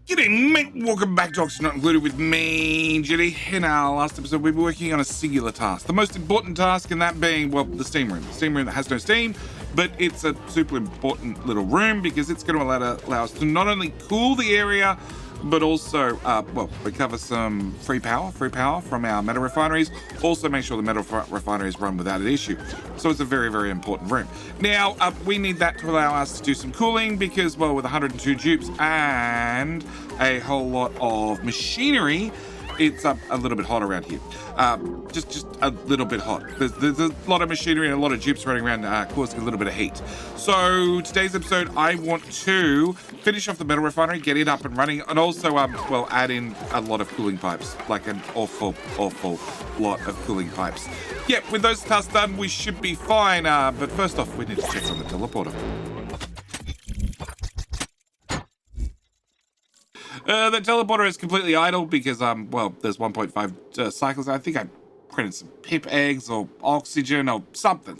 G'day mate, welcome back to Oxygen Not Included with me, Jitty. In our last episode, we were working on a singular task. The most important task, and that being, well, the steam room. The steam room that has no steam, but it's a super important little room because it's going to allow us to not only cool the area, but also, recover some free power from our metal refineries. Also make sure the metal refineries run without an issue. So it's a very, very important room. Now, we need that to allow us to do some cooling because, well, with 102 dupes and a whole lot of machinery, it's a little bit hot around here. Just a little bit hot. There's a lot of machinery and a lot of dupes running around causing a little bit of heat. So today's episode, I want to finish off the metal refinery, get it up and running, and also, add in a lot of cooling pipes, like an awful lot of cooling pipes. Yep, with those tasks done, we should be fine. But first off, we need to check on the teleporter. The teleporter is completely idle because, there's 1.5 cycles. I think I printed some pip eggs or oxygen or something.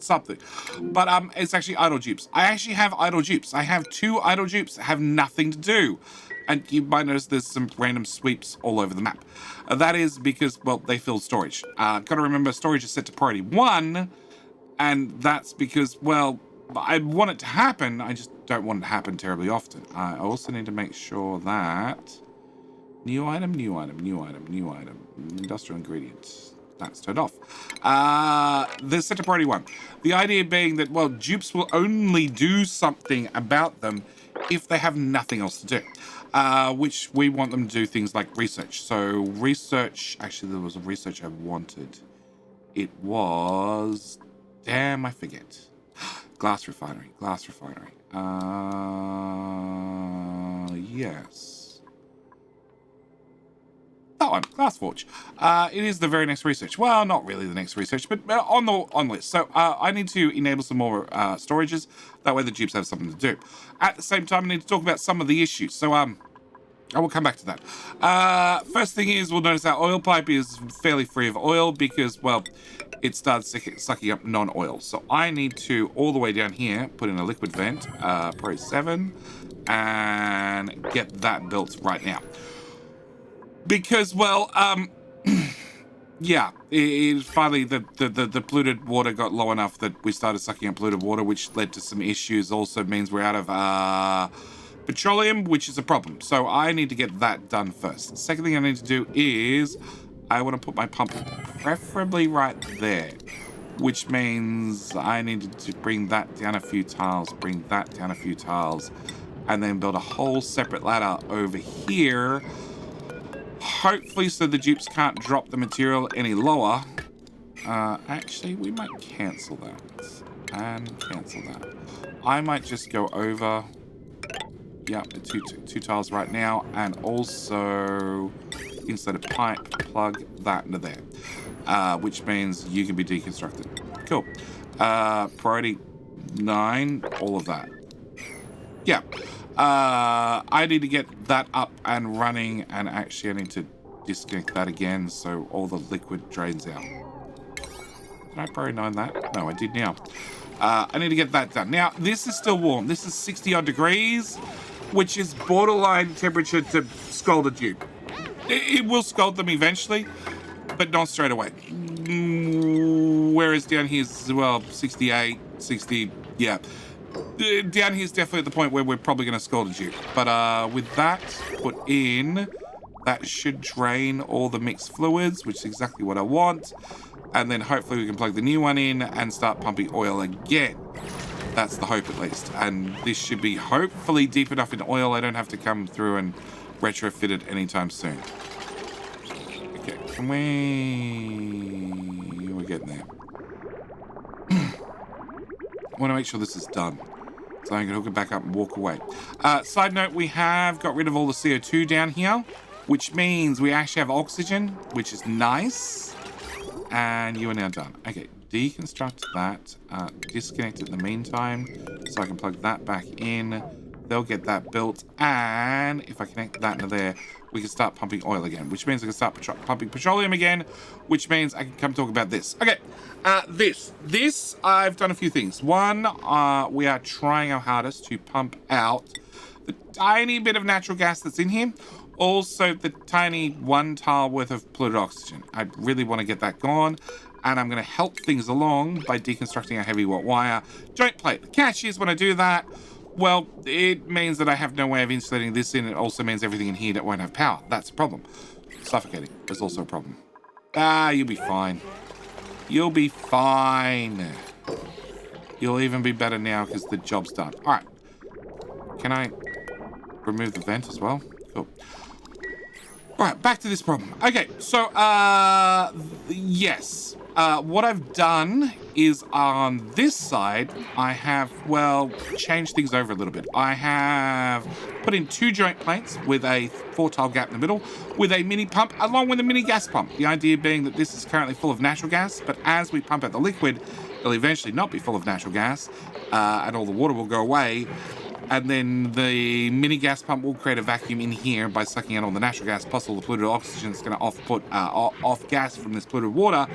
But it's actually idle dupes. I actually have idle dupes. I have 2 idle dupes that have nothing to do. And you might notice there's some random sweeps all over the map. That is because, well, they filled storage. Gotta remember, storage is set to priority 1. And that's because, well, I want it to happen. I just don't want it to happen terribly often. I also need to make sure that new item, industrial ingredients. That's turned off. They're set to priority 1. The idea being that, well, dupes will only do something about them if they have nothing else to do. Which we want them to do things like research. So research, actually there was a research I wanted. It was, damn, I forget. Glass refinery. Yes. That one, Glass Forge. It is the very next research. Well, not really the next research, but on the list. So I need to enable some more storages. That way the dupes have something to do. At the same time, I need to talk about some of the issues. So I will come back to that. First thing is, we'll notice our oil pipe is fairly free of oil because, well, it starts sucking up non-oil. So I need to, all the way down here, put in a liquid vent, Pro 7, and get that built right now. Because, well, yeah, finally the polluted water got low enough that we started sucking up polluted water, which led to some issues. Also means we're out of petroleum, which is a problem. So I need to get that done first. The second thing I need to do is I want to put my pump preferably right there, which means I need to bring that down a few tiles, and then build a whole separate ladder over here. Hopefully so the dupes can't drop the material any lower. Actually, we might cancel that. I might just go over, yeah, two tiles right now, and also inside a pipe, plug that into there, which means you can be deconstructed. Cool. Priority 9, all of that. Yeah. I need to get that up and running, and actually I need to disconnect that again so all the liquid drains out. Did I priority 9 that? No, I did now. I need to get that done. Now, this is still warm. This is 60 odd degrees, which is borderline temperature to scald a dupe. It will scald them eventually, but not straight away. Whereas down here is, well, 68, 60, yeah. Down here is definitely at the point where we're probably going to scald a dupe. But with that put in, that should drain all the mixed fluids, which is exactly what I want. And then hopefully we can plug the new one in and start pumping oil again. That's the hope at least. And this should be hopefully deep enough in oil I don't have to come through and retrofit it anytime soon. Okay, can we're getting there. I want to make sure this is done, so I can hook it back up and walk away. Side note, we have got rid of all the CO2 down here, which means we actually have oxygen, which is nice. And you are now done. Okay, deconstruct that, disconnect it in the meantime, so I can plug that back in. They'll get that built, and if I connect that into there, we can start pumping oil again, which means I can start pumping petroleum again, which means I can come talk about this. Okay, this, I've done a few things. One, we are trying our hardest to pump out the tiny bit of natural gas that's in here, also the tiny 1 tile worth of polluted oxygen. I really want to get that gone, and I'm going to help things along by deconstructing a heavy wire joint plate. The catch is when I do that, well, it means that I have no way of insulating this in. It also means everything in here that won't have power. That's a problem. Suffocating is also a problem. You'll be fine. You'll be fine. You'll even be better now because the job's done. All right. Can I remove the vent as well? Cool. All right, back to this problem. Okay, so, yes. What I've done is on this side, I have, well, changed things over a little bit. I have put in 2 joint plates with a 4-tile gap in the middle with a mini pump along with a mini gas pump. The idea being that this is currently full of natural gas, but as we pump out the liquid, it'll eventually not be full of natural gas, and all the water will go away. And then the mini gas pump will create a vacuum in here by sucking out all the natural gas plus all the polluted oxygen. It's going to off gas from this polluted water,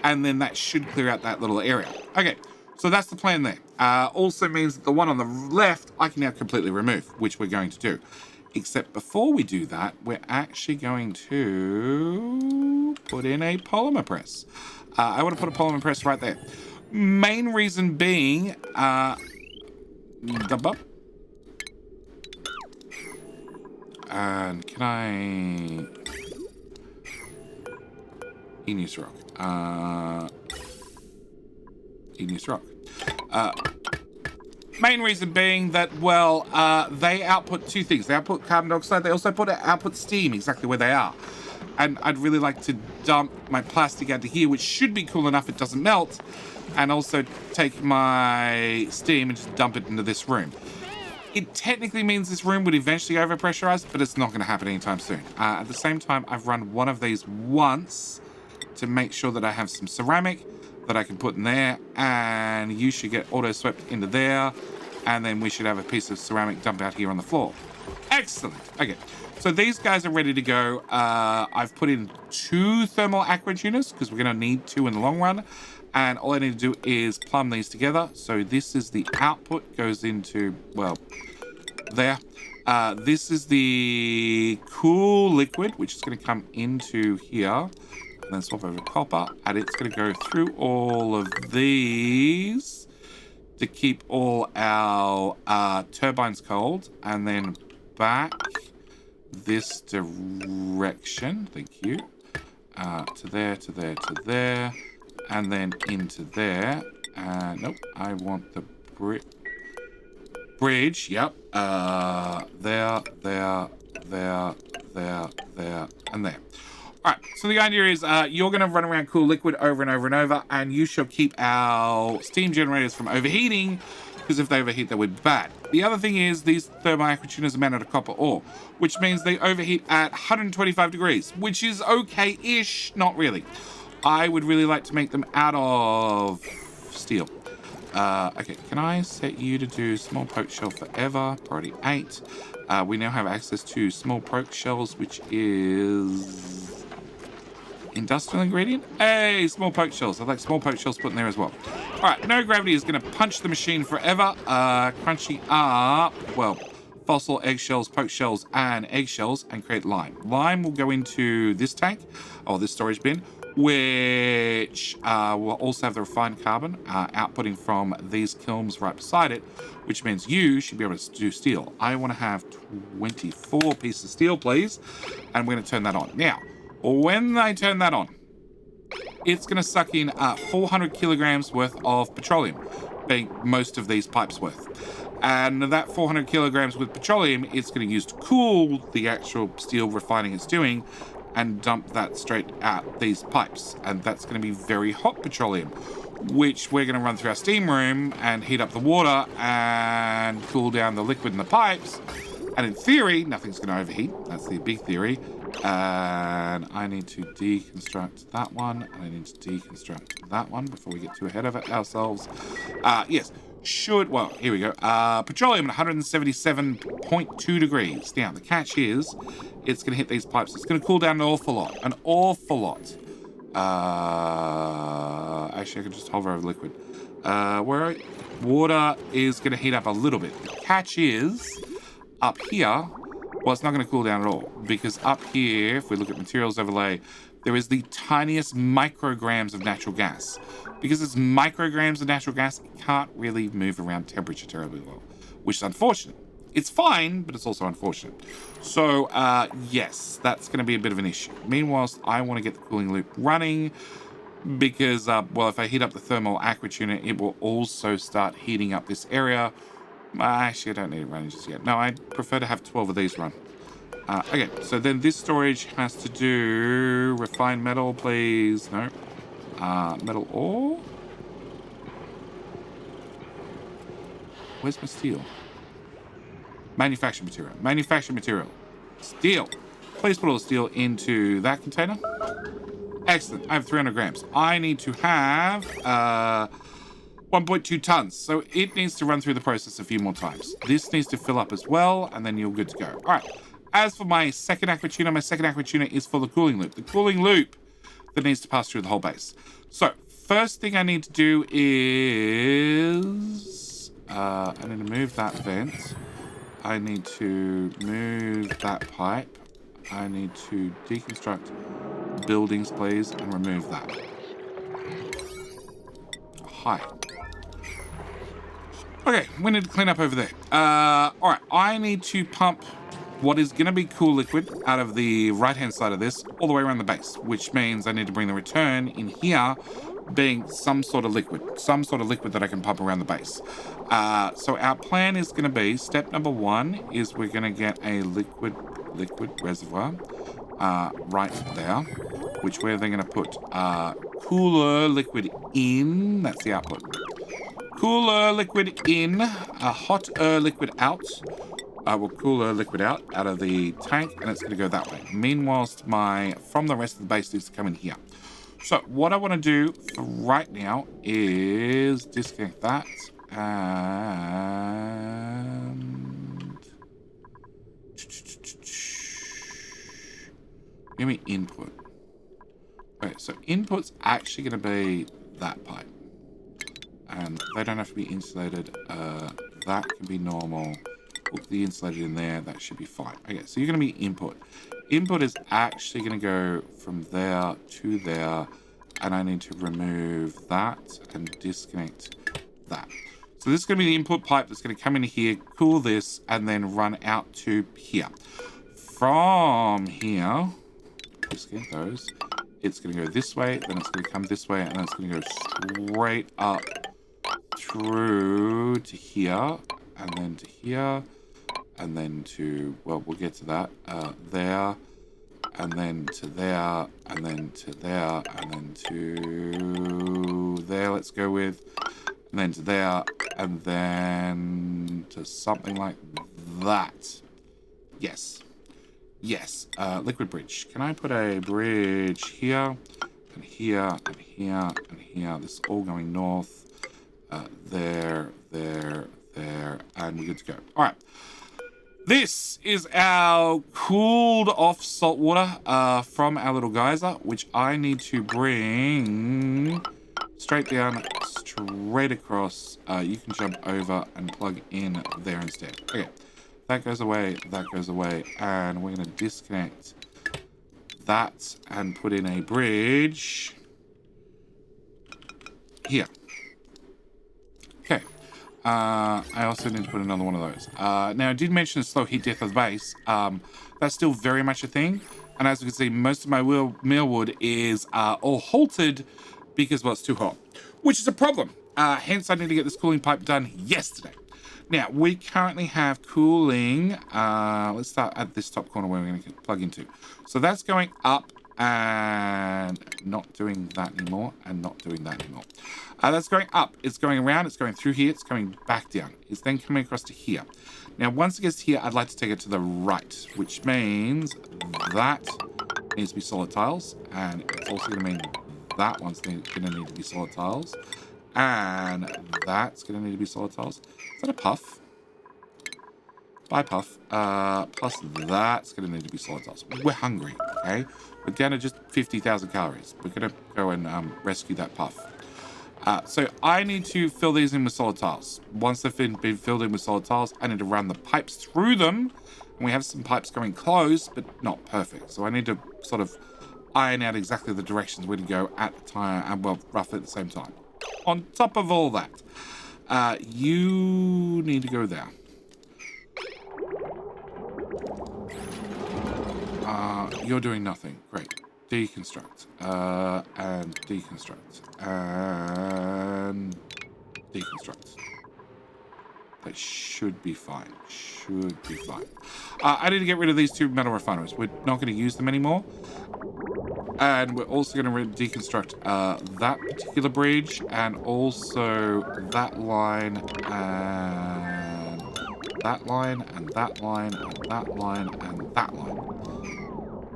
and then that should clear out that little area. Okay, so that's the plan there. Also means that the one on the left I can now completely remove, which we're going to do. Except before we do that, we're actually going to put in a polymer press. I want to put a polymer press right there. Main reason being, and can I... Igneous rock. Igneous rock. Main reason being that, well, they output 2 things. They output carbon dioxide. They also output steam exactly where they are. And I'd really like to dump my plastic out to here, which should be cool enough it doesn't melt, and also take my steam and just dump it into this room. It technically means this room would eventually overpressurize, but it's not going to happen anytime soon. At the same time, I've run one of these once to make sure that I have some ceramic that I can put in there, and you should get auto-swept into there, and then we should have a piece of ceramic dumped out here on the floor. Excellent. Okay, so these guys are ready to go. I've put in 2 thermal aqua tuners because we're going to need 2 in the long run. And all I need to do is plumb these together. So this is the output, goes into, well, there. This is the cool liquid, which is going to come into here. And then swap over to copper. And it's going to go through all of these to keep all our turbines cold. And then back this direction. Thank you. To there, to there, to there. And then into there. Nope, I want the bridge. Yep. There, and there. All right, so the idea is you're going to run around cool liquid over and over and over, and you shall keep our steam generators from overheating, because if they overheat, they would be bad. The other thing is these thermal aqua tuners are made out of copper ore, which means they overheat at 125 degrees, which is okay-ish, not really. I would really like to make them out of steel. Okay, can I set you to do small poke shell forever? Priority 8. We now have access to small poke shells, which is industrial ingredient. Hey, small poke shells. I'd like small poke shells put in there as well. All right, no gravity is going to punch the machine forever. Crunchy up, well, fossil eggshells, poke shells, and eggshells, and create lime. Lime will go into this tank, or this storage bin, which will also have the refined carbon outputting from these kilns right beside it, which means you should be able to do steel. I want to have 24 pieces of steel, please, and we're going to turn that on. Now, when I turn that on, it's going to suck in 400 kilograms worth of petroleum, being most of these pipes worth. And that 400 kilograms with petroleum, it's going to use to cool the actual steel refining it's doing, and dump that straight out these pipes. And that's going to be very hot petroleum, which we're going to run through our steam room and heat up the water and cool down the liquid in the pipes. And in theory, nothing's going to overheat. That's the big theory. And I need to deconstruct that one. And I need to deconstruct that one before we get too ahead of it ourselves. Yes. Well, here we go. Petroleum at 177.2 degrees. Now, the catch is, it's going to hit these pipes. It's going to cool down an awful lot. An awful lot. Actually, I can just hover over the liquid. Water is going to heat up a little bit. The catch is, up here, well, it's not going to cool down at all, because up here, if we look at materials overlay, there is the tiniest micrograms of natural gas. Because it's micrograms of natural gas, it can't really move around temperature terribly well, which is unfortunate. It's fine, but it's also unfortunate. So, yes, that's going to be a bit of an issue. Meanwhile, I want to get the cooling loop running because, well, if I heat up the thermal aquature unit, it will also start heating up this area. Actually, I don't need it running just yet. No, I prefer to have 12 of these run. Okay, so then this storage has to do refined metal, please. No. Metal ore? Where's my steel? Manufactured material. Manufactured material. Steel. Please put all the steel into that container. Excellent. I have 300 grams. I need to have 1.2 tons. So it needs to run through the process a few more times. This needs to fill up as well, and then you're good to go. All right. As for my second aquature, my second aquature is for the cooling loop. The cooling loop that needs to pass through the whole base. So, first thing I need to do is... I need to move that vent. I need to move that pipe. I need to deconstruct buildings, please, and remove that. Hi. Okay, we need to clean up over there. Alright, I need to pump what is going to be cool liquid out of the right-hand side of this all the way around the base, which means I need to bring the return in here being some sort of liquid that I can pump around the base. So our plan is going to be, step number 1 is we're going to get a liquid reservoir right there, which we're then going to put cooler liquid in. That's the output. Cooler liquid in, hotter liquid out. Will cooler liquid out of the tank, and it's going to go that way. Meanwhile, from the rest of the base needs to come in here. So what I want to do for right now is disconnect that and give me input. Okay, so input's actually going to be that pipe, and they don't have to be insulated. That can be normal. Put the insulated in there, that should be fine. Okay, so you're going to be input. Input is actually going to go from there to there, and I need to remove that and disconnect that. So this is going to be the input pipe that's going to come in here, cool this, and then run out to here. From here, disconnect those. It's going to go this way, then it's going to come this way, and then it's going to go straight up through to here, and then to here, and then to, well, we'll get to that, there, and then to there, and then to there, and then to there, let's go with, and then to there, and then to something like that. Yes. Yes. Liquid bridge. Can I put a bridge here, and here, and here, and here? This is all going north. There, and we're good to go. All right. This is our cooled off salt water from our little geyser, which I need to bring straight down, straight across. You can jump over and plug in there instead. Okay, that goes away, and we're going to disconnect that and put in a bridge here. Okay. I also need to put another one of those. Now, I did mention the slow heat death of the base. That's still very much a thing. And as you can see, most of my mealwood is all halted because, well, it's too hot, which is a problem. Hence, I need to get this cooling pipe done yesterday. Now, we currently have cooling. Let's start at this top corner where we're going to plug into. So that's going up and not doing that anymore, and not doing that anymore. That's going up. It's going around. It's going through here. It's coming back down. It's then coming across to here. Now, once it gets here, I'd like to take it to the right, which means that needs to be solid tiles, and it's also going to mean that one's going to need to be solid tiles, and that's going to need to be solid tiles. Is that a puff? Bye, puff. Plus that's going to need to be solid tiles. We're hungry, okay? We're down to just 50,000 calories. We're going to go and rescue that puff. So I need to fill these in with solid tiles. Once they've been filled in with solid tiles, I need to run the pipes through them. And we have some pipes going close, but not perfect. So I need to sort of iron out exactly the directions we're to go at the time, and well, roughly at the same time. On top of all that, you need to go there. You're doing nothing. Great. Deconstruct. And deconstruct. And deconstruct. That should be fine. Should be fine. I need to get rid of these 2 metal refineries. We're not going to use them anymore. And we're also going to deconstruct that particular bridge, and also that line, and that line, and that line, and that line, and that line.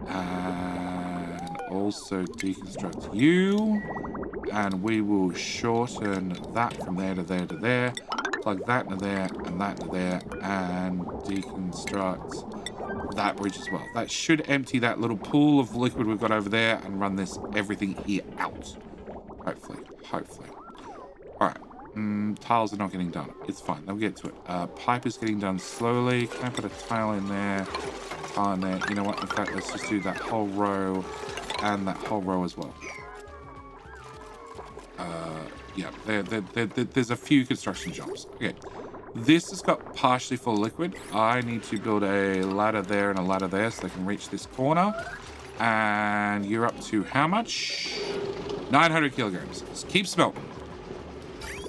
And also deconstruct you, and we will shorten that from there to there to there. Plug that into there, and that into there, and deconstruct that bridge as well. That should empty that little pool of liquid we've got over there and run everything here out. Hopefully. All right. Tiles are not getting done. It's fine. They'll get to it. Pipe is getting done slowly. Can I put a tile in there? Tile in there. You know what? In fact, let's just do that whole row and that whole row as well. Yeah, there's a few construction jobs. Okay. This has got partially full liquid. I need to build a ladder there and a ladder there so they can reach this corner. And you're up to how much? 900 kilograms. Just keep smelting.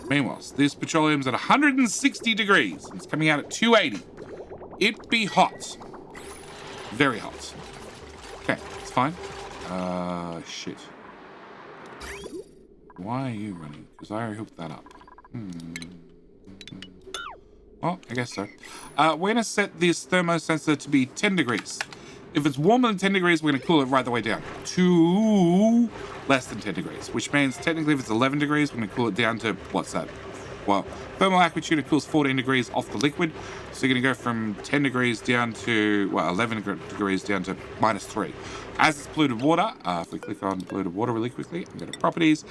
Meanwhile, this petroleum's at 160 degrees. It's coming out at 280. It be hot. Very hot. Okay, it's fine. Shit. Why are you running? Because I hooked that up. Well, I guess so. We're going to set this thermosensor to be 10 degrees. If it's warmer than 10 degrees, we're going to cool it right the way down to less than 10 degrees, which means technically if it's 11 degrees, we're going to cool it down to, what's that? Well, thermal actuator cools 14 degrees off the liquid. So you're going to go from 10 degrees down to, well, 11 degrees down to -3. As it's polluted water, if we click on polluted water really quickly and go to properties,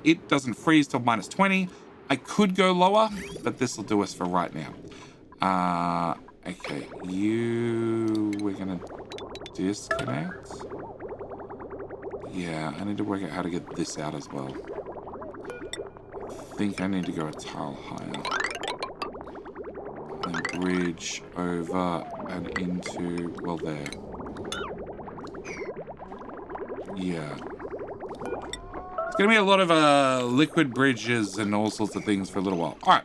it doesn't freeze till -20. I could go lower, but this will do us for right now. Okay, we're gonna disconnect. Yeah, I need to work out how to get this out as well. I think I need to go a tile higher. And bridge over and into, well, there. Yeah. It's going to be a lot of liquid bridges and all sorts of things for a little while. All right.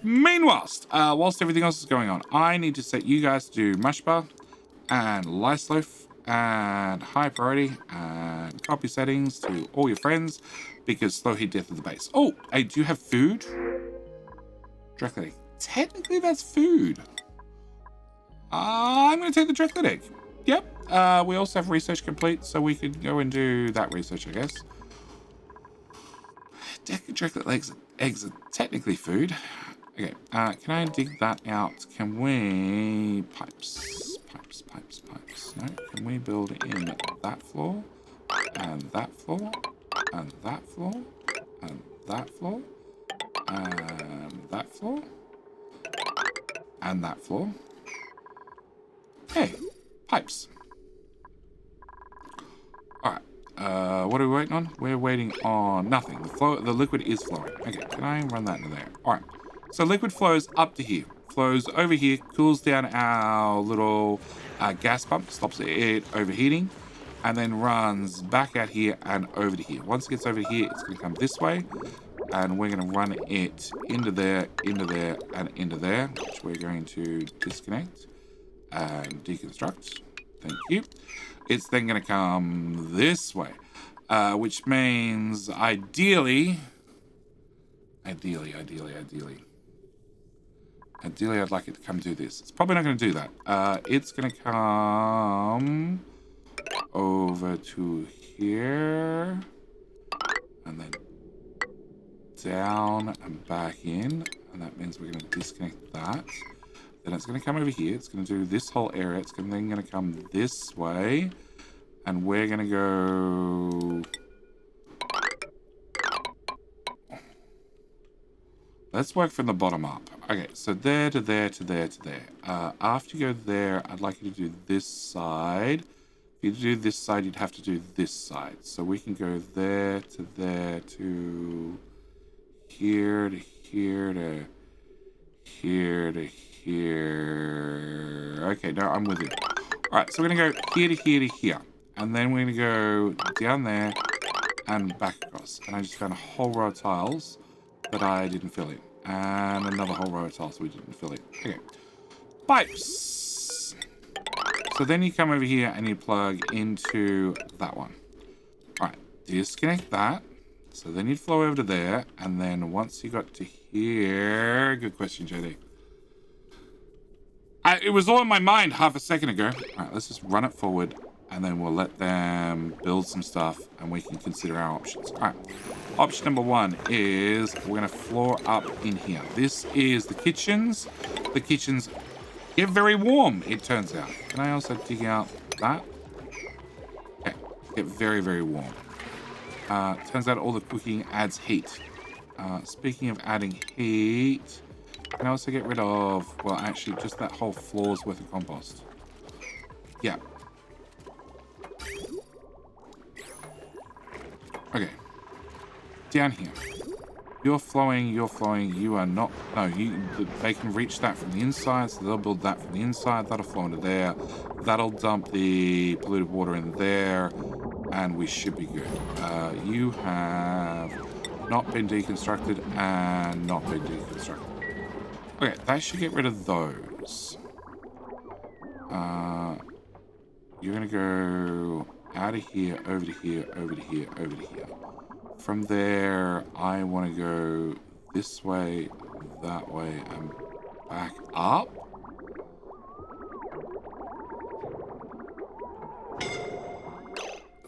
Meanwhile, whilst everything else is going on, I need to set you guys to do mush bar and lice loaf and high priority and copy settings to all your friends because slow heat death of the base. Oh, hey, do you have food? Direct egg. Technically, that's food. I'm going to take the direct egg. Yep. We also have research complete, so we could go and do that research, I guess. Chocolate eggs are technically food. Okay, can I dig that out? Can we... Pipes. No, can we build in that floor? And that floor? And that floor? And that floor? And that floor? And that floor? Hey, pipes. Alright. What are we waiting on? We're waiting on nothing. The liquid is flowing. Okay, can I run that into there? All right. So liquid flows up to here, flows over here, cools down our little gas pump, stops it overheating, and then runs back out here and over to here. Once it gets over here, it's going to come this way, and we're going to run it into there, and into there, which we're going to disconnect and deconstruct. Thank you. It's then going to come this way, which means ideally, I'd like it to come do this. It's probably not going to do that. It's going to come over to here, and then down and back in, and that means we're going to disconnect that. Then it's going to come over here. It's going to do this whole area. It's then going to come this way, and we're going to go... Let's work from the bottom up. Okay, so there to there to there to there. After you go there, I'd like you to do this side. If you do this side, you'd have to do this side. So we can go there to there to here to here to here to here. Okay, no, I'm with you. All right, so we're going to go here to here to here. And then we're going to go down there and back across. And I just found a whole row of tiles that I didn't fill in. And another whole row of tiles we didn't fill in. Okay. Pipes. So then you come over here and you plug into that one. All right. Disconnect that. So then you'd flow over to there. And then once you got to here... Good question, JD. It was all in my mind half a second ago. All right, let's just run it forward. And then we'll let them build some stuff and we can consider our options. All right. Option number one is we're going to floor up in here. This is the kitchens. The kitchens get very warm, it turns out. Can I also dig out that? Okay. Get very, very warm. Turns out all the cooking adds heat. Speaking of adding heat, can I also get rid of, well, actually, just that whole floor's worth of compost. Yeah. Okay. Down here. You're flowing, you are not... No, they can reach that from the inside, so they'll build that from the inside. That'll flow into there. That'll dump the polluted water in there, and we should be good. You have not been deconstructed and not been deconstructed. Okay, that should get rid of those. You're going to go out of here, over to here, over to here, over to here. From there, I want to go this way, that way, and back up.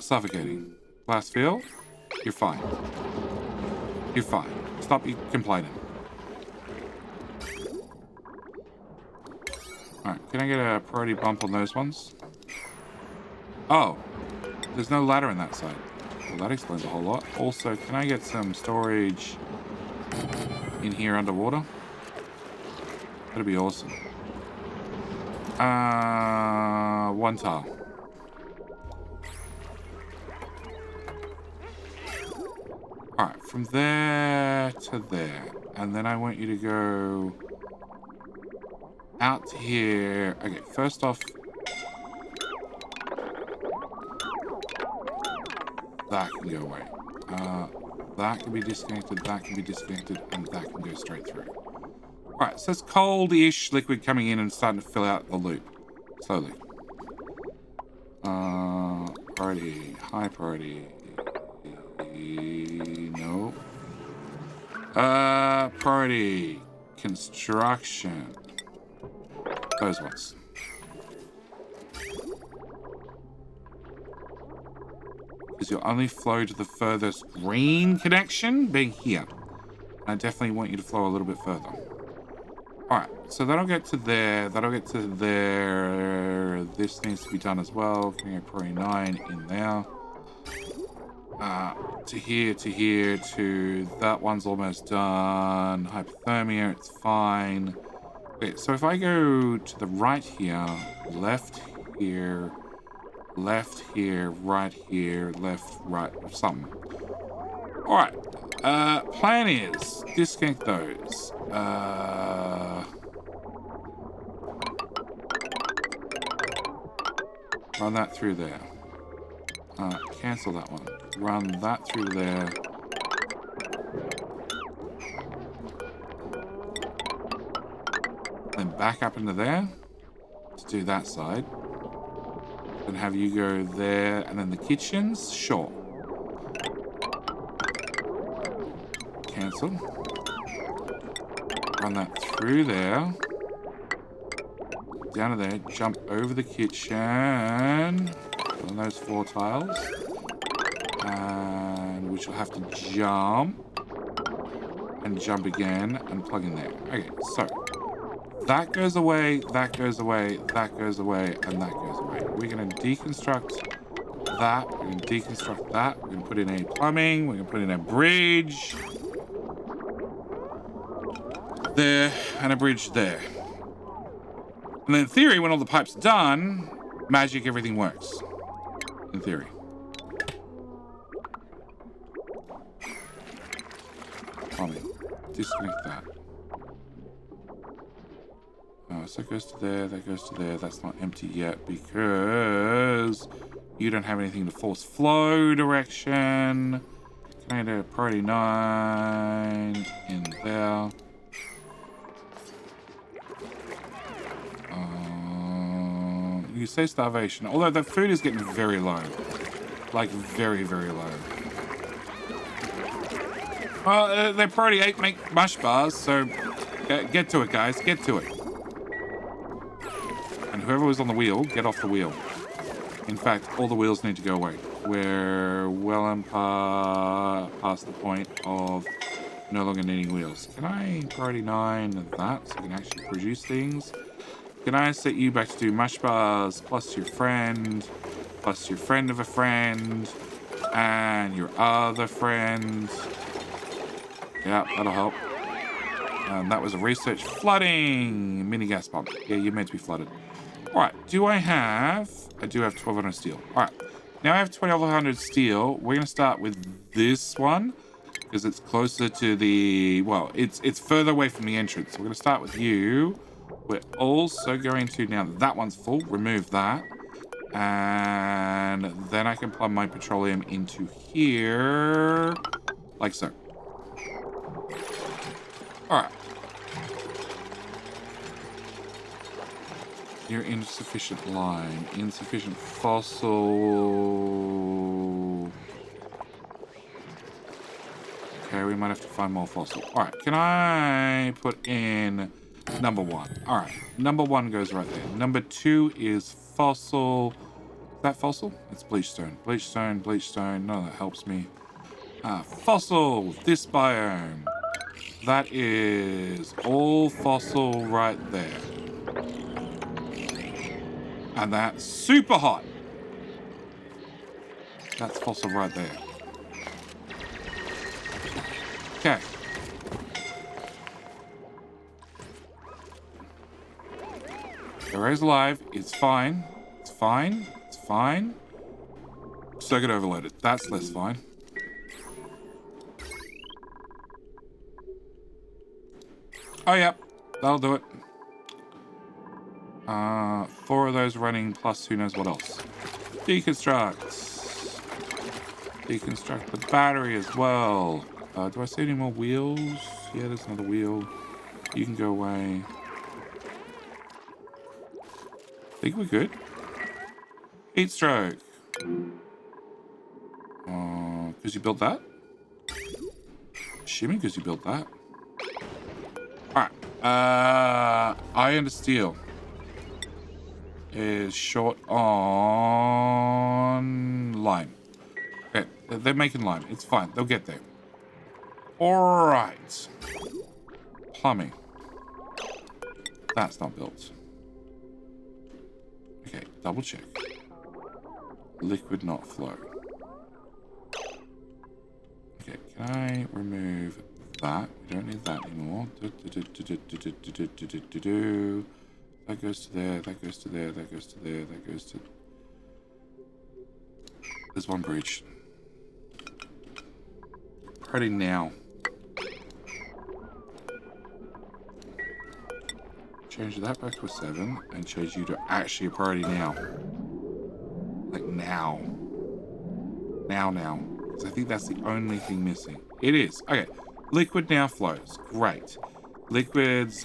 Suffocating. Last field, you're fine. You're fine. Stop you complaining. Alright, can I get a priority bump on those ones? Oh, there's no ladder on that side. Well, that explains a whole lot. Also, can I get some storage in here underwater? That'd be awesome. One tile. Alright, from there to there. And then I want you to go out to here. Okay, first off, that can go away. That can be disconnected, that can be disconnected, and that can go straight through. Alright, so it's cold-ish liquid coming in and starting to fill out the loop. Slowly. Priority. High priority. No. Priority. Construction. Those ones. Because you'll only flow to the furthest green connection being here. I definitely want you to flow a little bit further. Alright, so that'll get to there. That'll get to there. This needs to be done as well. Can I get priority 9 in there? To here, to that one's almost done. Hypothermia, it's fine. Okay, so if I go to the right here, left here, right here, left, right, something. Alright, plan is disconnect those. Run that through there. Cancel that one. Run that through there. Then back up into there to do that side. Then have you go there, and then the kitchens. Sure. Cancel. Run that through there. Down to there. Jump over the kitchen. On those 4 tiles. And which will have to jump. And jump again. And plug in there. Okay, so. That goes away, that goes away, that goes away, and that goes away. We're going to deconstruct that. We're going to deconstruct that. We're going to put in a plumbing. We're going to put in a bridge. there, and a bridge there. And then in theory, when all the pipes are done, magic, everything works. In theory. Disconnect that. So that goes to there, that goes to there. That's not empty yet because you don't have anything to force flow direction. Can I do priority 9 in there? You say starvation, although the food is getting very low. Like very, very low. Well, they priority 8 make mush bars, so get to it, guys. Get to it. And whoever was on the wheel, get off the wheel. In fact, all the wheels need to go away. We're well and past the point of no longer needing wheels. Can I priority 9 that so I can actually produce things? Can I set you back to do mush bars plus your friend of a friend and your other friend? Yeah, that'll help. And that was a research flooding mini gas pump. Yeah, you're meant to be flooded. All right, I do have 1200 steel. All right, now I have 1200 steel. We're going to start with this one because it's closer to the, well, it's further away from the entrance. So we're going to start with you. We're also going to, now that one's full, remove that. And then I can plug my petroleum into here, like so. All right. You're insufficient lime, insufficient fossil. Okay, we might have to find more fossil. All right, can I put in number 1? All right, number 1 goes right there. Number 2 is fossil. Is that fossil? It's bleachstone. Bleachstone, bleachstone. None of that helps me. Fossil, this biome. That is all fossil right there. And that's super hot. That's fossil right there. Okay. Array's alive. It's fine. It's fine. It's fine. Circuit overloaded. That's less fine. Oh, yep. That'll do it. 4 of those running plus who knows what else. Deconstruct. Deconstruct the battery as well. Do I see any more wheels? Yeah, there's another wheel. You can go away. Think we're good. Heat stroke. Because you built that? Assuming because you built that. Alright. Iron to steel is short on lime. Okay, they're making lime. It's fine. They'll get there. Alright. Plumbing. That's not built. Okay, double check. Liquid not flow. Okay, can I remove that? We don't need that anymore. That goes to there, that goes to there, that goes to there, that goes to... There's one bridge. Ready now. Change that back to a 7 and change you to actually a priority now. Like now. Now. Because I think that's the only thing missing. It is. Okay. Liquid now flows. Great. Liquids,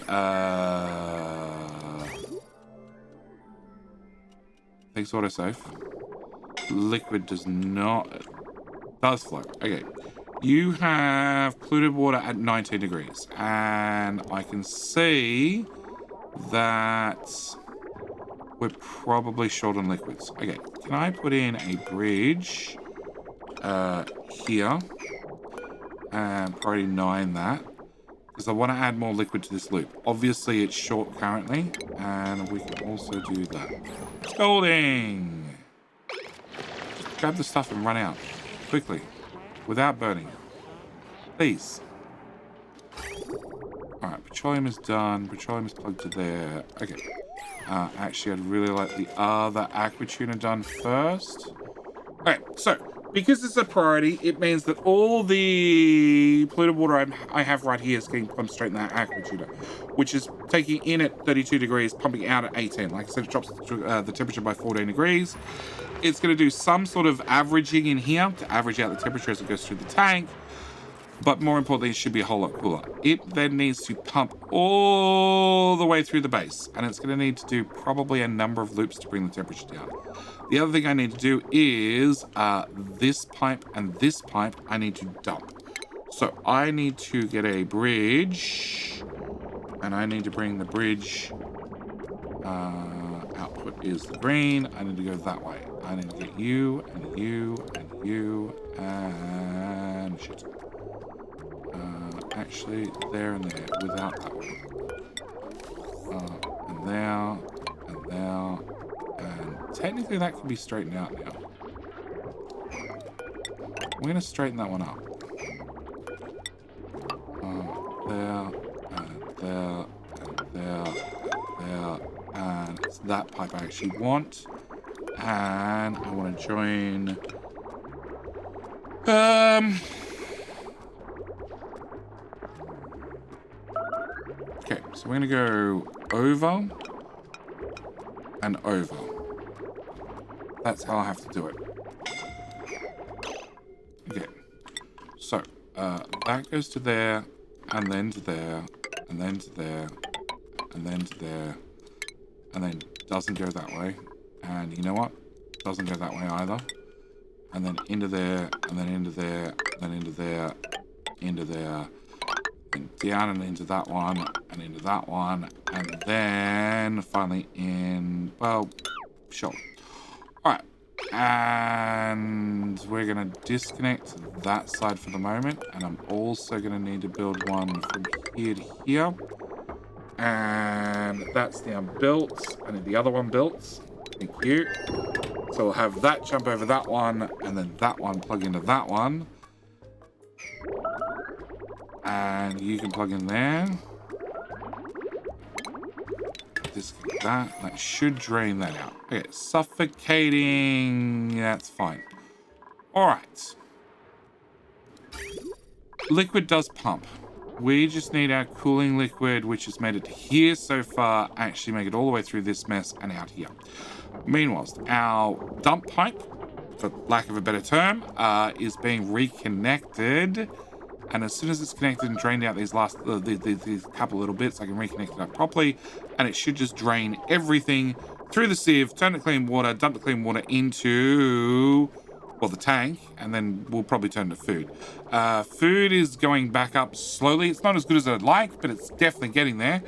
thanks autosave. Liquid does flow. Okay. You have polluted water at 19 degrees. And I can see that we're probably short on liquids. Okay. Can I put in a bridge here? And priority 9 that. Because I want to add more liquid to this loop. Obviously, it's short currently. And we can also do that. Scolding! Just grab the stuff and run out. Quickly. Without burning. Please. Alright, petroleum is done. Petroleum is plugged to there. Okay. Actually, I'd really like the other aqua tuna done first. Okay, so because it's a priority, it means that all the polluted water I have right here is getting pumped straight in that aqua tuna, which is taking in at 32 degrees, pumping out at 18. Like I said, it drops the temperature by 14 degrees. It's going to do some sort of averaging in here to average out the temperature as it goes through the tank. But more importantly, it should be a whole lot cooler. It then needs to pump all the way through the base. And it's going to need to do probably a number of loops to bring the temperature down. The other thing I need to do is this pipe and this pipe I need to dump. So I need to get a bridge. And I need to bring the bridge. Output is the green. I need to go that way. I need to get you and you and you and shit. Actually, there and there, without that one. And there, and there, and technically that can be straightened out now. We're going to straighten that one up. There, and there, and there, and there, and it's that pipe I actually want. And I want to join... Okay, so we're going to go over and over. That's how I have to do it. Okay, so that goes to there, and then to there, and then to there, and then to there, and then doesn't go that way. And you know what? Doesn't go that way either. And then into there, and then into there, and then into there, into there. And down and into that one, and into that one, and then finally in, well, sure. Alright, and we're going to disconnect that side for the moment, and I'm also going to need to build one from here to here, and that's now built. I need the other one built. Thank you. So we'll have that jump over that one, and then that one plug into that one. And you can plug in there. Disconnect that. That should drain that out. Okay, suffocating. Yeah, that's fine. Alright. Liquid does pump. We just need our cooling liquid, which has made it here so far, actually make it all the way through this mess and out here. Meanwhile, our dump pipe, for lack of a better term, is being reconnected. And as soon as it's connected and drained out these last these couple little bits, I can reconnect it up properly, and it should just drain everything through the sieve, turn to clean water, dump the clean water into, well, the tank, and then we'll probably turn to food. Food is going back up slowly. It's not as good as I'd like, but it's definitely getting there.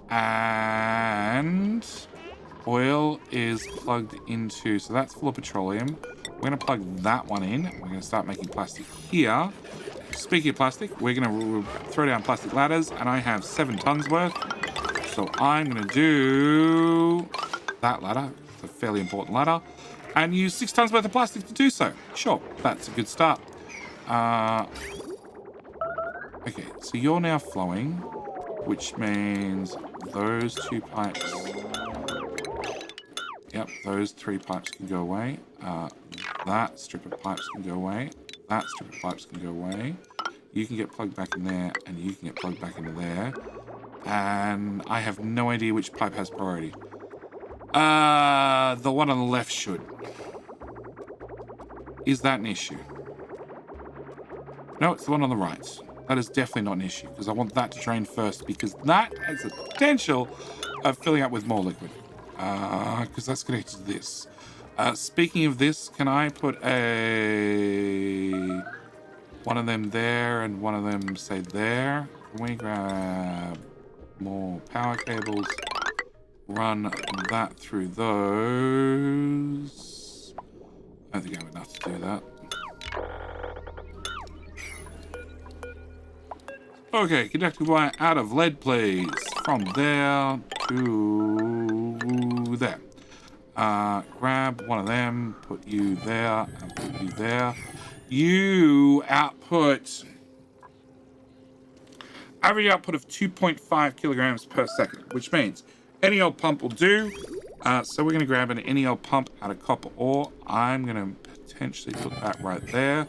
And oil is plugged into, so that's full of petroleum. We're going to plug that one in. We're going to start making plastic here. Speaking of plastic, we're going to throw down plastic ladders, and I have 7 tons worth. So I'm going to do that ladder. It's a fairly important ladder. And use 6 tons worth of plastic to do so. Sure, that's a good start. Okay, so you're now flowing, which means those 2 pipes... Yep, those 3 pipes can go away. That strip of pipes can go away. That strip of pipes can go away. You can get plugged back in there, and you can get plugged back into there. And I have no idea which pipe has priority. The one on the left should. Is that an issue? No, it's the one on the right. That is definitely not an issue, because I want that to drain first, because that has the potential of filling up with more liquid. Because that's connected to this. Speaking of this, can I put one of them there and one of them, say, there? Can we grab more power cables, run that through those? I don't think I have enough to do that. Okay, conductor wire out of lead, please. From there to there. Grab one of them, put you there, and put you there. You output average output of 2.5 kilograms per second, which means any old pump will do. So we're going to grab an any old pump out of copper ore. I'm going to potentially put that right there.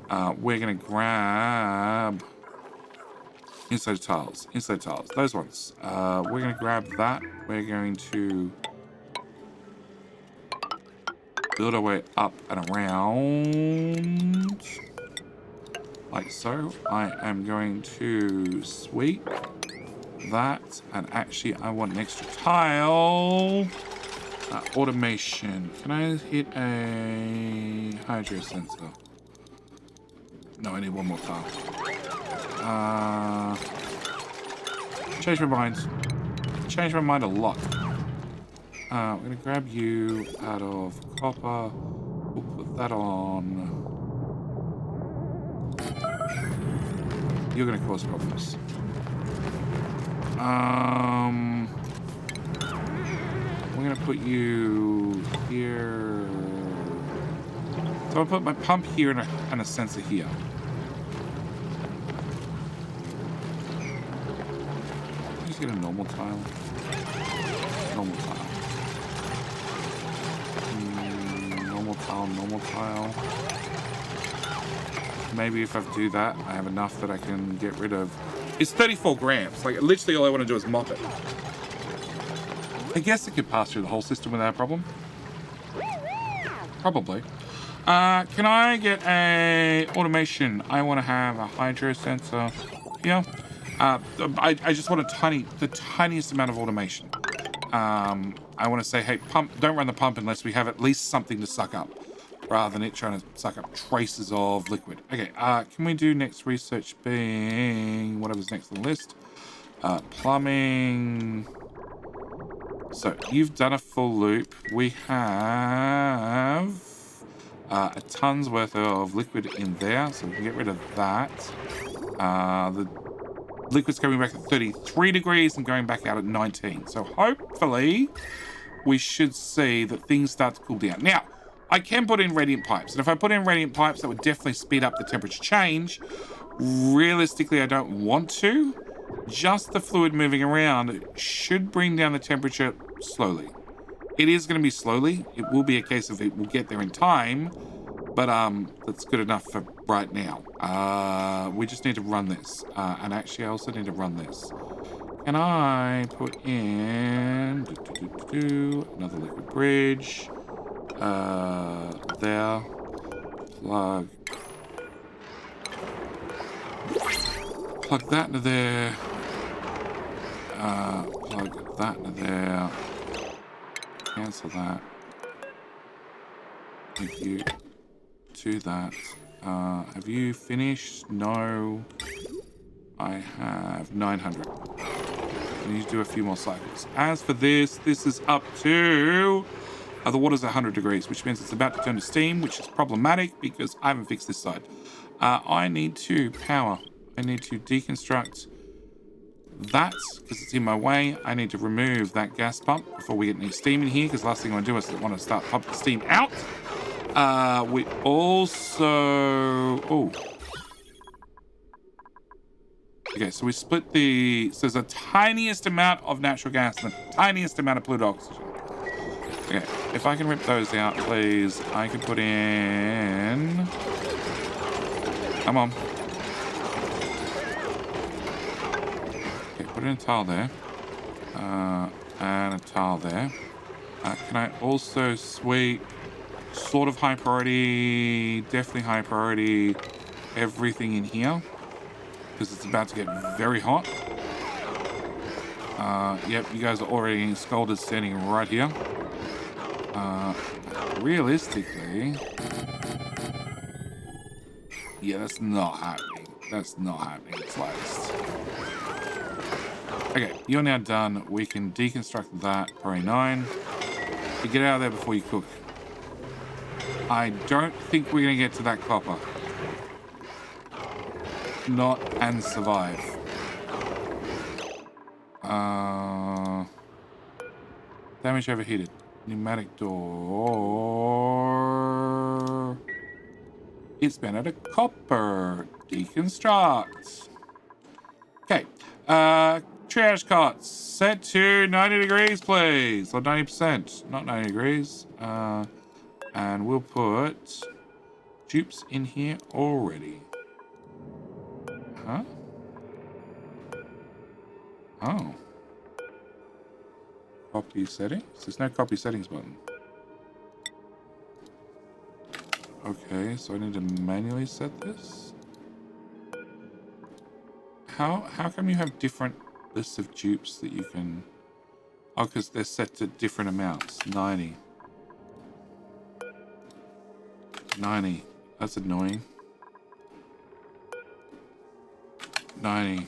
We're going to grab inside tiles, those ones. We're going to grab that. We're going to build our way up and around like so. I am going to sweep that, and actually I want an extra tile. Automation. Can I hit a hydro sensor? No, I need one more tile. Change my mind. Change my mind a lot. We're gonna grab you out of copper. We'll put that on. You're gonna cause problems. We're gonna put you here. So I'll put my pump here and a sensor here. Just get a normal tile. Normal tile. Normal tile. Maybe if I do that, I have enough that I can get rid of. It's 34 grams. Like, literally all I want to do is mop it. I guess it could pass through the whole system without a problem. Probably. Can I get a automation? I want to have a hydro sensor. Yeah. I just want the tiniest amount of automation. I want to say, hey, pump, don't run the pump unless we have at least something to suck up, rather than it trying to suck up traces of liquid. Okay, can we do next research being whatever's next on the list? Plumbing. So, you've done a full loop. We have a ton's worth of liquid in there, so we can get rid of that. The liquid's coming back at 33 degrees and going back out at 19. So, hopefully, we should see that things start to cool down. Now, I can put in radiant pipes, and if I put in radiant pipes, that would definitely speed up the temperature change. Realistically, I don't want to. Just the fluid moving around should bring down the temperature slowly. It is going to be slowly. It will be a case of it will get there in time, but that's good enough for right now. We just need to run this, and actually, I also need to run this. Can I put in another liquid bridge? There. Plug that into there. Plug that into there. Cancel that. Thank you. To that. Have you finished? No. I have 900. I need to do a few more cycles. As for this is up to... the water's 100 degrees, which means it's about to turn to steam, which is problematic because I haven't fixed this side. I need to power. I need to deconstruct that because it's in my way. I need to remove that gas pump before we get any steam in here, because the last thing I want to do is want to start pumping steam out. We also... Oh. Okay, so we split the... So there's the tiniest amount of natural gas and the tiniest amount of polluted oxygen. Okay, if I can rip those out, please, I can put in... Come on. Okay, put in a tile there. And a tile there. Can I also sweep sort of high priority, definitely high priority, everything in here? Because it's about to get very hot. Yep, you guys are already getting scolded standing right here. Realistically, yeah, that's not happening. That's not happening in the slightest. Okay, you're now done. We can deconstruct that per 9. You get out of there before you cook. I don't think we're gonna get to that copper. Not and survive. Damage overheated. Pneumatic door. It's been at a copper. Deconstruct. Okay, Triage cots set to 90 degrees, please. Or 90%, not 90 degrees. And we'll put dupes in here already. Huh? Oh. Copy settings? There's no copy settings button. Okay, so I need to manually set this. How come you have different lists of dupes that you can... Oh, because they're set to different amounts. 90. 90. That's annoying. 90.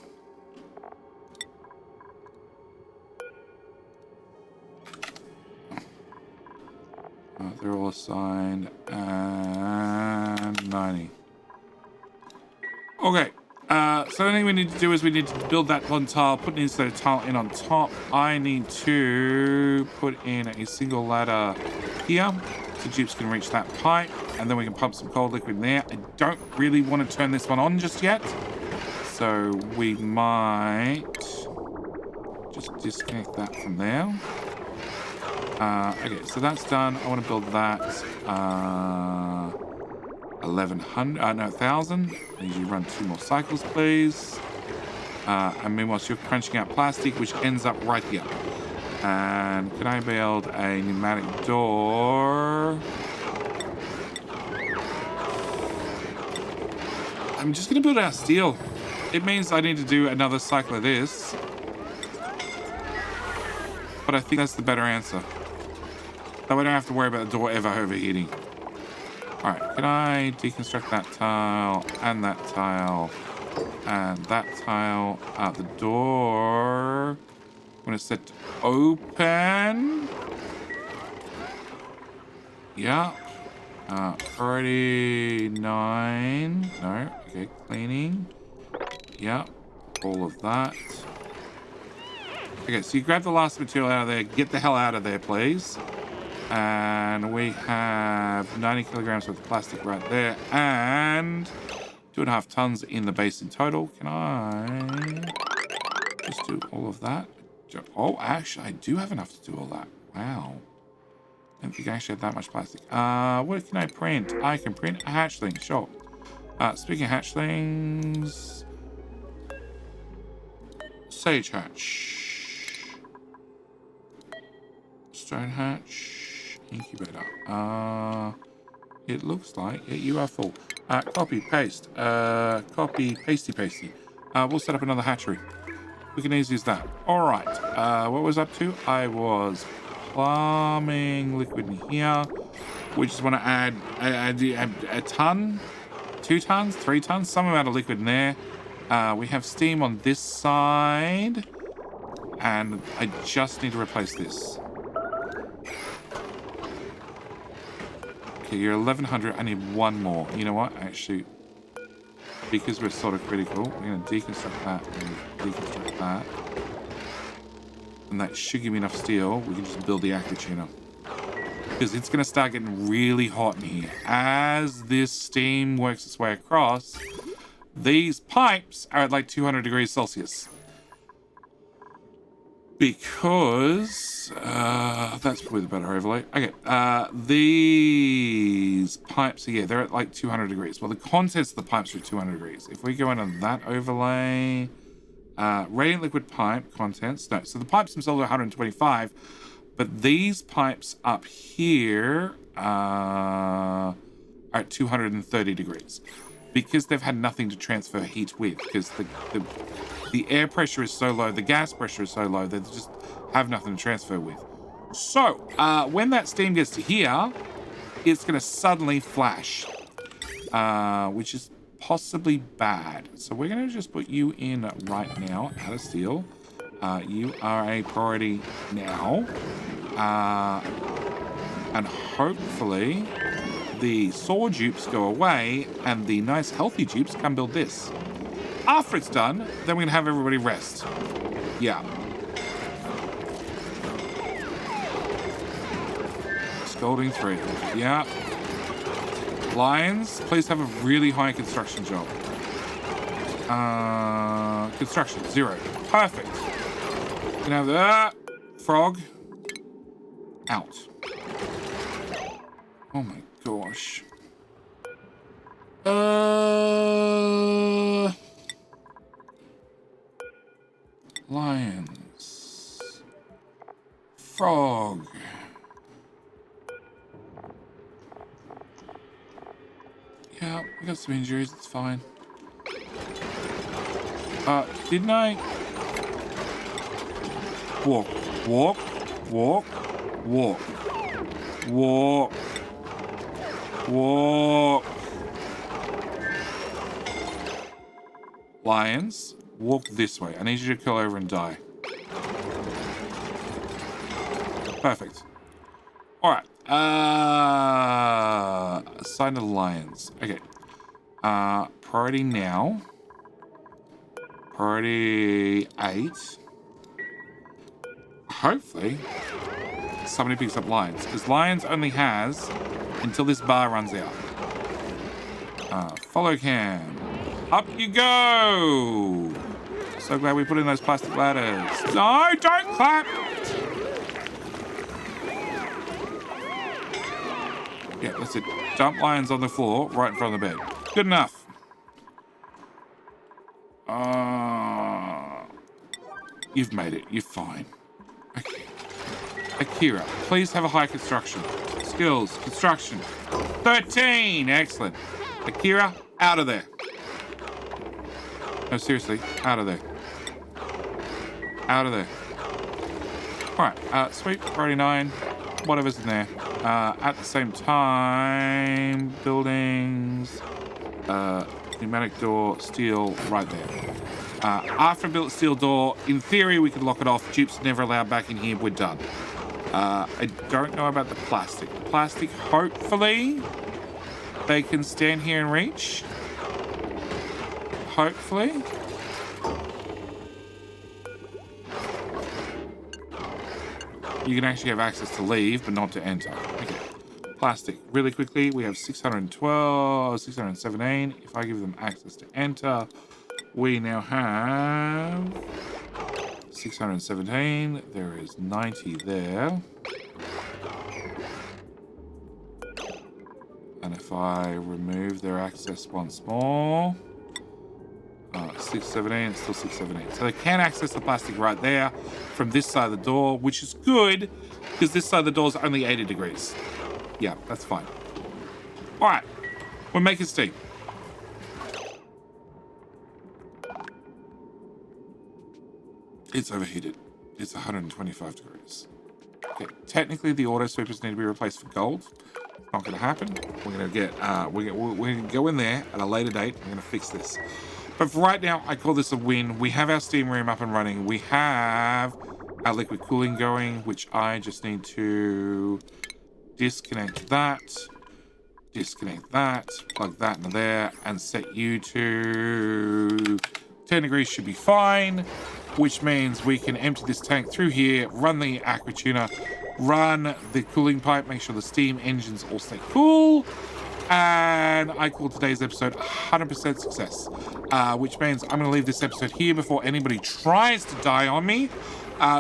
They're all assigned. And 90. Okay. So the thing we need to do is we need to build that one tile, put an insulated tile in on top. I need to put in a single ladder here so dupes can reach that pipe, and then we can pump some cold liquid in there. I don't really want to turn this one on just yet, so we might just disconnect that from there. Okay, so that's done. I want to build that 1,000. I need you to run 2 more cycles, please. And meanwhile, you're crunching out plastic, which ends up right here. And can I build a pneumatic door? I'm just going to build out steel. It means I need to do another cycle of this. But I think that's the better answer. That way I don't have to worry about the door ever overheating. Alright, can I deconstruct that tile and that tile and that tile out the door? I'm going to set to open. Yeah. Priority 9. No. Okay, cleaning. Yeah. All of that. Okay, so you grab the last material out of there. Get the hell out of there, please. And we have 90 kilograms worth of plastic right there. And 2.5 tons in the base in total. Can I just do all of that? Oh, actually, I do have enough to do all that. Wow. I don't think I actually have that much plastic. What can I print? I can print a hatchling, sure. Speaking of hatchlings... Sage hatch. Stone hatch. Incubator. It looks like... Yeah, you are full. Copy, paste. Copy, pasty. We'll set up another hatchery. We can easily use that. Alright. What was I up to? I was plumbing liquid in here. We just want to add a ton, 2 tons, 3 tons, some amount of liquid in there. We have steam on this side. And I just need to replace this. Okay, you're 1100. I need 1 more. You know what? Actually, because we're sort of critical, we're going to deconstruct that and deconstruct that. And that should give me enough steel. We can just build the aqua tuner. Because it's going to start getting really hot in here. As this steam works its way across, these pipes are at like 200 degrees Celsius. Because, that's probably the better overlay. Okay, these pipes, yeah, they're at like 200 degrees. Well, the contents of the pipes are at 200 degrees. If we go in on that overlay, radiant liquid pipe contents, no, so the pipes themselves are 125, but these pipes up here are at 230 degrees. Because they've had nothing to transfer heat with, because the air pressure is so low, the gas pressure is so low, they just have nothing to transfer with. So, when that steam gets to here, it's going to suddenly flash, which is possibly bad. So we're going to just put you in right now, out of steel. You are a priority now. And hopefully the sore dupes go away and the nice healthy dupes can build this. After it's done, then we're gonna have everybody rest. Yeah. Scalding 3. Yeah. Lions, please have a really high construction job. Construction, 0. Perfect. Can have that. Frog. Out. Oh my gosh. Lions. Frog. Yeah, we got some injuries, it's fine. Didn't I? Walk, walk, walk, walk, walk, walk. Lions, walk this way. I need you to kill over and die. Perfect. Alright. Assign to lions. Okay. Priority now. Priority 8. Hopefully, somebody picks up lions. Because lions only has until this bar runs out. Follow cam. Up you go! So glad we put in those plastic ladders. No, don't clap! Yeah, that's it. Dump lions on the floor right in front of the bed. Good enough. You've made it. You're fine. Okay. Akira, please have a high construction. Skills, construction. 13! Excellent. Akira, out of there. No, seriously, out of there. Out of there. Alright, sweet, priority 9. Whatever's in there. At the same time, buildings, pneumatic door, steel, right there. After built steel door, in theory, we could lock it off. Dupes never allowed back in here. We're done. I don't know about the plastic. The plastic, hopefully, they can stand here and reach. Hopefully. You can actually have access to leave, but not to enter. Okay. Plastic. Really quickly, we have 612, 617. If I give them access to enter, we now have 617. There is 90 there. And if I remove their access once more, 617, still 617. So they can access the plastic right there from this side of the door, which is good because this side of the door is only 80 degrees. Yeah, that's fine. All right, we're making steam. It's overheated. It's 125 degrees. Okay, technically the auto sweepers need to be replaced for gold. Not going to happen. We're going to get, we're going to go in there at a later date. We're going to fix this. But for right now, I call this a win. We have our steam room up and running. We have our liquid cooling going, which I just need to disconnect that, plug that into there, and set you to 10 degrees should be fine, which means we can empty this tank through here, run the aqua tuner, run the cooling pipe, make sure the steam engines all stay cool. And I call today's episode 100% success, which means I'm going to leave this episode here before anybody tries to die on me.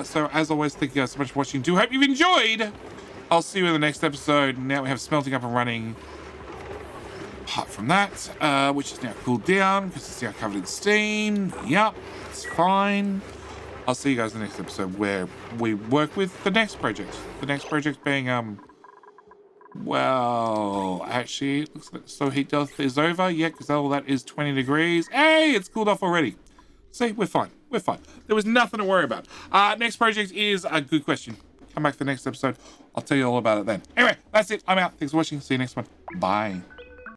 So as always, thank you guys so much for watching. Do hope you've enjoyed. I'll see you in the next episode. Now we have smelting up and running. Apart from that, which is now cooled down because it's now covered in steam. Yep, it's fine. I'll see you guys in the next episode where we work with the next project. The next project being, well, actually, it looks like slow heat death is over. Yeah, because all that is 20 degrees. Hey, it's cooled off already. See, we're fine. We're fine. There was nothing to worry about. Next project is a good question. Come back for the next episode. I'll tell you all about it then. Anyway, that's it. I'm out. Thanks for watching. See you next one. Bye.